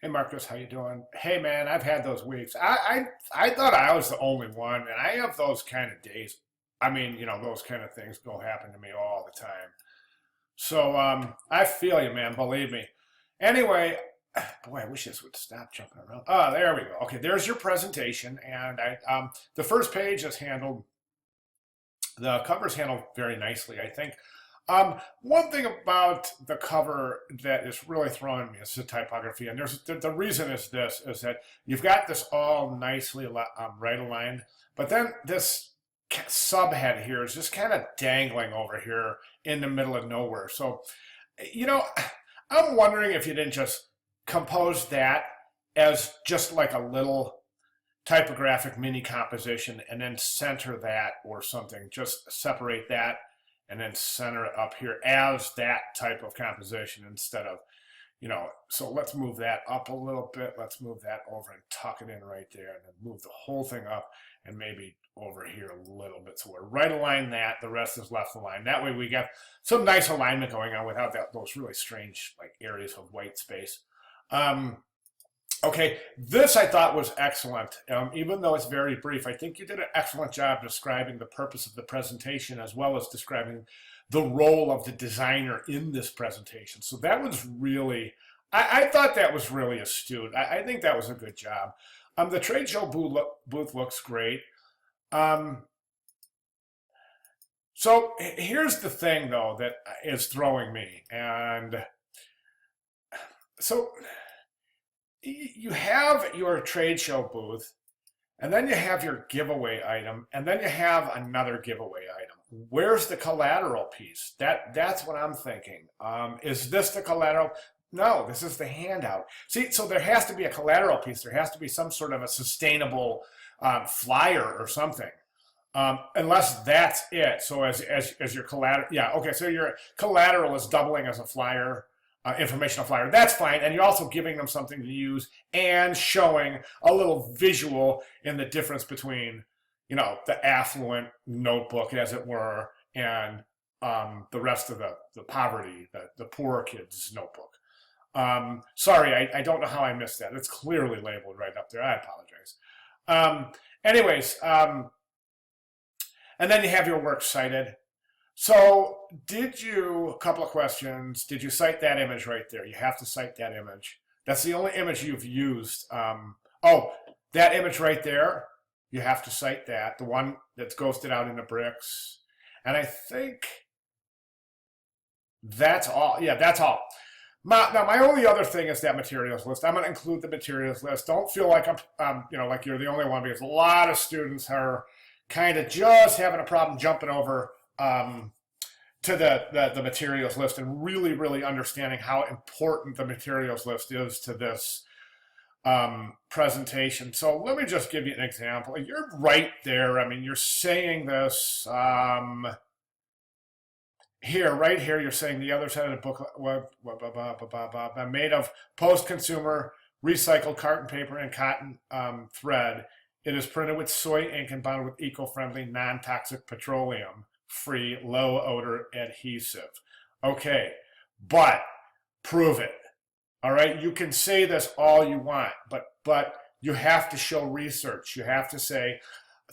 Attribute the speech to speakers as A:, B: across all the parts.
A: Hey Marcus, how you doing? Hey man, I've had those weeks. I thought I was the only one, and I have those kind of days. I mean, those kind of things go happen to me all the time. So I feel you, man. Believe me. Anyway, boy, I wish this would stop jumping around. Oh, there we go. Okay, there's your presentation, and the first page is handled. The cover's handled very nicely, I think. One thing about the cover that is really throwing me is the typography, and there's the reason is this is that you've got this all nicely right aligned, but then this subhead here is just kind of dangling over here in the middle of nowhere. So, you know, I'm wondering if you didn't just compose that as just like a little typographic mini composition and then center that or something. Just separate that and then center it up here as that type of composition instead of, so let's move that up a little bit. Let's move that over and tuck it in right there and then move the whole thing up and maybe over here a little bit. So we're right aligned that, the rest is left aligned. That way we get some nice alignment going on without those really strange like areas of white space. Okay, this I thought was excellent. Even though it's very brief, I think you did an excellent job describing the purpose of the presentation as well as describing the role of the designer in this presentation. So that was really, I thought that was really astute. I think that was a good job. The trade show booth looks great. So here's the thing, though, that is throwing me. And so you have your trade show booth, and then you have your giveaway item, and then you have another giveaway item. Where's the collateral piece? That's what I'm thinking. Is this the collateral? No, this is the handout. See, so there has to be a collateral piece. There has to be some sort of a sustainable flyer or something. Unless that's it. So as your collateral, yeah, okay. So your collateral is doubling as a flyer. Informational flyer, that's fine. And you're also giving them something to use and showing a little visual in the difference between, the affluent notebook, as it were, and the rest of the poverty, the poor kid's notebook. Sorry, I don't know how I missed that. It's clearly labeled right up there. I apologize. Anyways, and then you have your works cited. So a couple of questions, did you cite that image right there? You have to cite that image. That's the only image you've used. That image right there, you have to cite that, the one that's ghosted out in the bricks. And I think that's all. Yeah, that's all. Now, my only other thing is that materials list. I'm going to include the materials list. Don't feel like like you're the only one, because a lot of students are kind of just having a problem jumping over to the materials list and really understanding how important the materials list is to this presentation. So let me just give you an example. You're right there. I mean, you're saying this right here, you're saying the other side of the book made of post-consumer recycled carton paper and cotton thread. It is printed with soy ink and bound with eco-friendly, non-toxic petroleum-free, low-odor adhesive. Okay, but prove it. All right, you can say this all you want, but you have to show research. You have to say,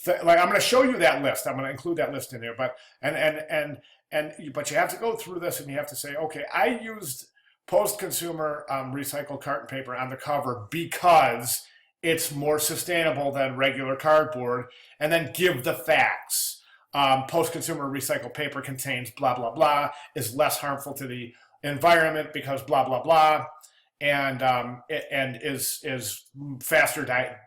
A: like, I'm going to show you that list. I'm going to include that list in there, but you have to go through this and you have to say, okay, I used post-consumer recycled carton paper on the cover because it's more sustainable than regular cardboard, and then give the facts. Post-consumer recycled paper contains blah, blah, blah, is less harmful to the environment because blah, blah, blah, and is faster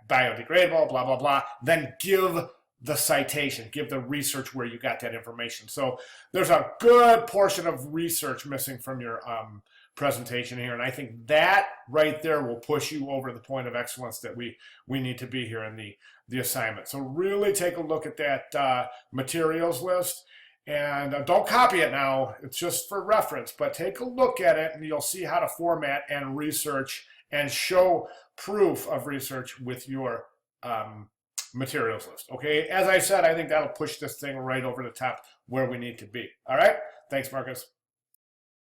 A: biodegradable, blah, blah, blah. Then give the citation, give the research where you got that information. So there's a good portion of research missing from your presentation here, and I think that right there will push you over the point of excellence that we need to be here in the assignment. So really take a look at that materials list, and don't copy it now. It's just for reference, but take a look at it and you'll see how to format and research and show proof of research with your materials list. Okay, as I said, I think that'll push this thing right over the top where we need to be. All right, thanks, Marcus.